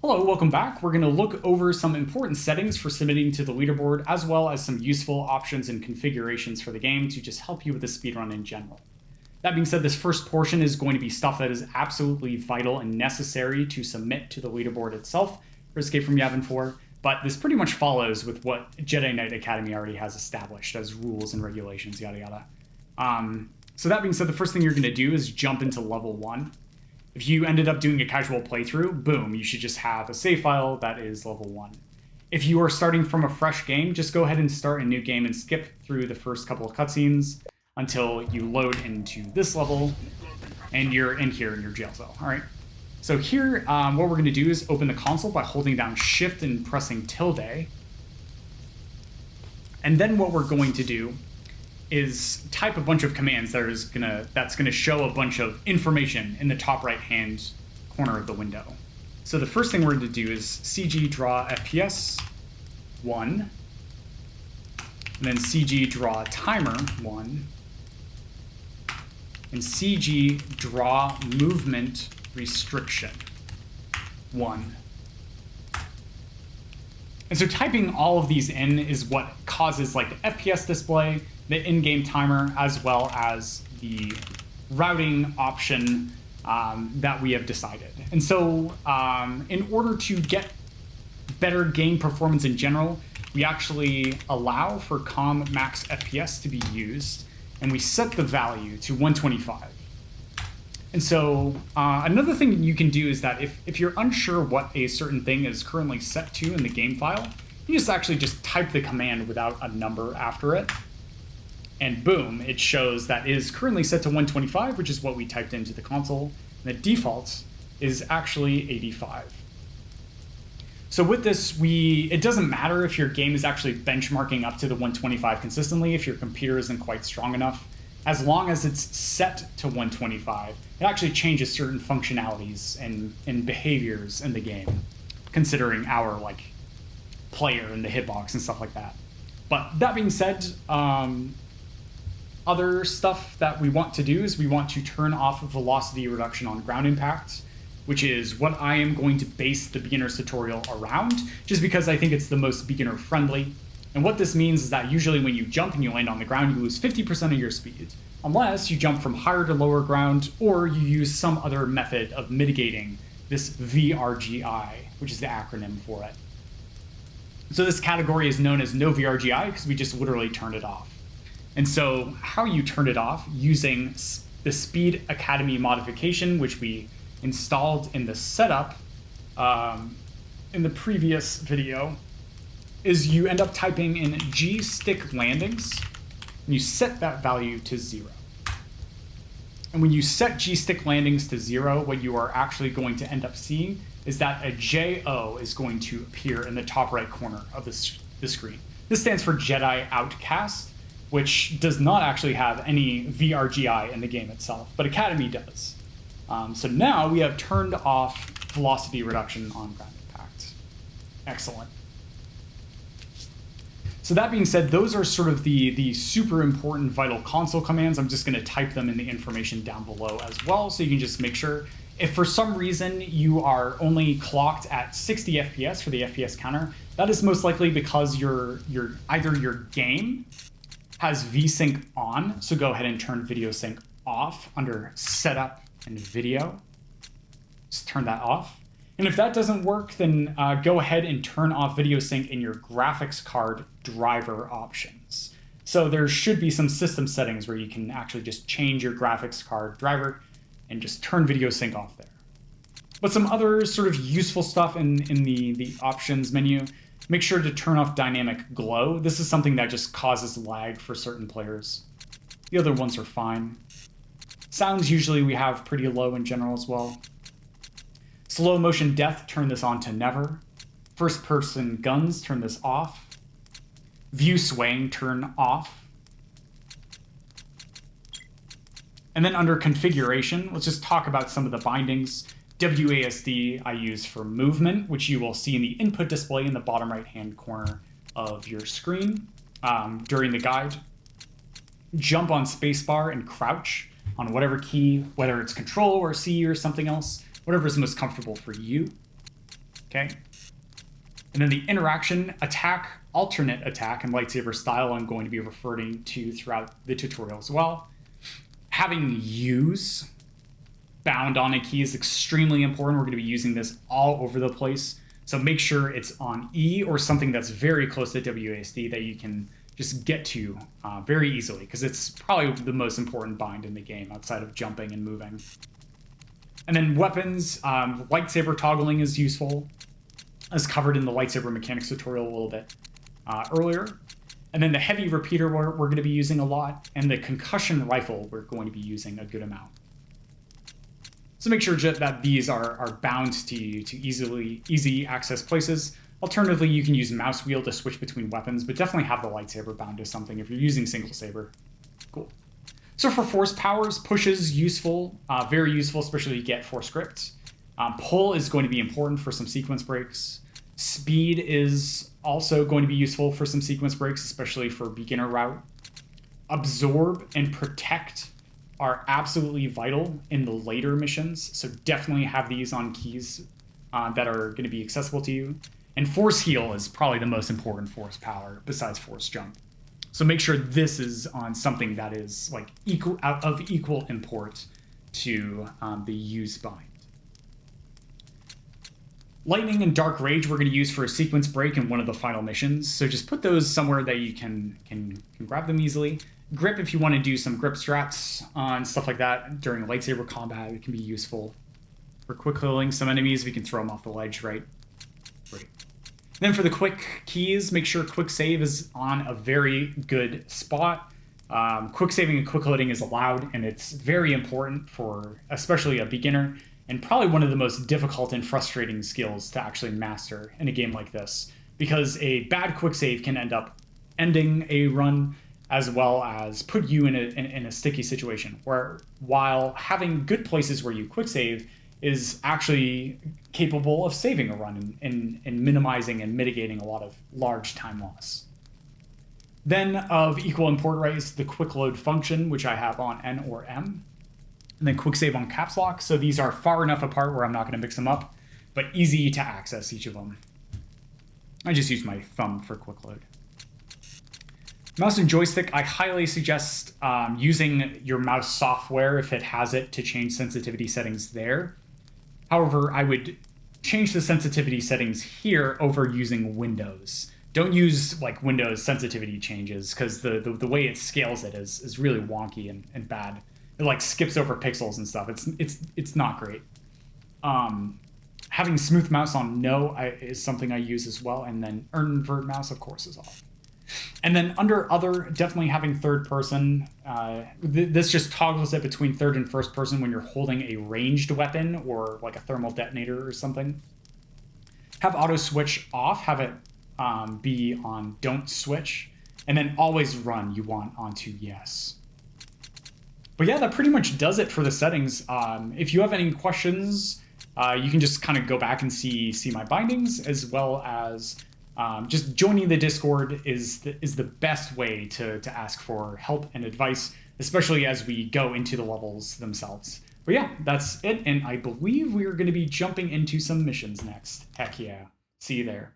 Hello, welcome back. We're going to look over some important settings for submitting to the leaderboard, as well as some useful options and configurations for the game to just help you with the speedrun in general. That being said, this first portion is going to be stuff that is absolutely vital and necessary to submit to the leaderboard itself for Escape from Yavin 4, but this pretty much follows with what Jedi Knight Academy already has established as rules and regulations, yada yada. So that being said, the first thing you're going to do is jump into level 1. If you ended up doing a casual playthrough, boom, you should just have a save file that is level 1. If you are starting from a fresh game, just go ahead and start a new game and skip through the first couple of cutscenes until you load into this level and you're in here in your jail cell. All right. So here, what we're going to do is open the console by holding down Shift and pressing tilde. And then what we're going to do is type a bunch of commands that's gonna show a bunch of information in the top right hand corner of the window. So the first thing we're going to do is CG draw FPS 1, and then CG draw timer 1, and CG draw movement restriction 1. And so typing all of these in is what causes like the FPS display, the in-game timer, as well as the routing option that we have decided. And so in order to get better game performance in general, we actually allow for COM max FPS to be used, and we set the value to 125. And so another thing you can do is that if you're unsure what a certain thing is currently set to in the game file, you just type the command without a number after it. And boom, it shows that it is currently set to 125, which is what we typed into the console. And the default is actually 85. So with this, it doesn't matter if your game is actually benchmarking up to the 125 consistently, if your computer isn't quite strong enough. As long as it's set to 125, it actually changes certain functionalities and behaviors in the game, considering our player and the hitbox and stuff like that. But that being said, other stuff that we want to do is we want to turn off velocity reduction on ground impact, which is what I am going to base the beginner's tutorial around, just because I think it's the most beginner friendly. And what this means is that usually when you jump and you land on the ground, you lose 50% of your speed, unless you jump from higher to lower ground, or you use some other method of mitigating this VRGI, which is the acronym for it. So this category is known as no VRGI because we just literally turned it off. And so how you turn it off using the Speed Academy modification, which we installed in the setup in the previous video, is you end up typing in G-stick landings, and you set that value to 0. And when you set G-stick landings to 0, what you are actually going to end up seeing is that a JO is going to appear in the top right corner of the screen. This stands for Jedi Outcast, which does not actually have any VRGI in the game itself, but Academy does. So now we have turned off velocity reduction on ground impact. Excellent. So that being said, those are sort of the super important vital console commands. I'm just going to type them in the information down below as well, so you can just make sure. If for some reason you are only clocked at 60 FPS for the FPS counter, that is most likely because either your game has VSync on, so go ahead and turn video sync off under setup and video. Just turn that off. And if that doesn't work, then go ahead and turn off video sync in your graphics card driver options. So there should be some system settings where you can actually just change your graphics card driver and just turn video sync off there. But some other sort of useful stuff in the options menu, make sure to turn off dynamic glow. This is something that just causes lag for certain players. The other ones are fine. Sounds usually we have pretty low in general as well. Slow motion death, turn this on to never. First person guns, turn this off. View swaying, turn off. And then under configuration, let's just talk about some of the bindings. WASD I use for movement, which you will see in the input display in the bottom right-hand corner of your screen during the guide. Jump on spacebar and crouch on whatever key, whether it's Control or C or something else, whatever is most comfortable for you. Okay. And then the interaction, attack, alternate attack, and lightsaber style I'm going to be referring to throughout the tutorial as well. Having use bound on a key is extremely important. We're going to be using this all over the place. So make sure it's on E or something that's very close to WASD that you can just get to very easily, because it's probably the most important bind in the game outside of jumping and moving. And then weapons, lightsaber toggling is useful, as covered in the lightsaber mechanics tutorial a little bit earlier. And then the heavy repeater we're going to be using a lot, and the concussion rifle we're going to be using a good amount. So make sure that these are bound to easy access places. Alternatively, you can use mouse wheel to switch between weapons, but definitely have the lightsaber bound to something if you're using single saber. Cool. So for force powers, push is useful, very useful, especially if you get force gripped. Pull is going to be important for some sequence breaks. Speed is also going to be useful for some sequence breaks, especially for beginner route. Absorb and protect are absolutely vital in the later missions, so definitely have these on keys that are going to be accessible to you. And force heal is probably the most important force power besides force jump. So make sure this is on something that is like of equal import to the use bind. Lightning and Dark Rage we're going to use for a sequence break in one of the final missions, so just put those somewhere that you can grab them easily. Grip, if you want to do some grip strats on stuff like that during lightsaber combat, it can be useful. For quick healing some enemies, we can throw them off the ledge, right? Great. Then for the quick keys, make sure quick save is on a very good spot. Quick saving and quick loading is allowed, and it's very important for especially a beginner, and probably one of the most difficult and frustrating skills to actually master in a game like this, because a bad quick save can end up ending a run, as well as put you in a sticky situation, where while having good places where you quick save is actually capable of saving a run and minimizing and mitigating a lot of large time loss. Then of equal import, right, is the quick load function, which I have on N or M. And then quick save on caps lock. So these are far enough apart where I'm not going to mix them up, but easy to access each of them. I just use my thumb for quick load. Mouse and joystick, I highly suggest using your mouse software if it has it to change sensitivity settings there. However, I would change the sensitivity settings here over using Windows. Don't use like Windows sensitivity changes, because the way it scales it is really wonky and bad. It like skips over pixels and stuff. It's not great. Having smooth mouse on no is something I use as well, and then invert mouse, of course, is off. And then under other, definitely having third person. This just toggles it between third and first person when you're holding a ranged weapon or like a thermal detonator or something. Have auto switch off, have it be on don't switch, and then always run you want onto yes. But yeah, that pretty much does it for the settings. If you have any questions, you can just kind of go back and see my bindings, as well as just joining the Discord is the best way to ask for help and advice, especially as we go into the levels themselves. But yeah, that's it, and I believe we are going to be jumping into some missions next. Heck yeah. See you there.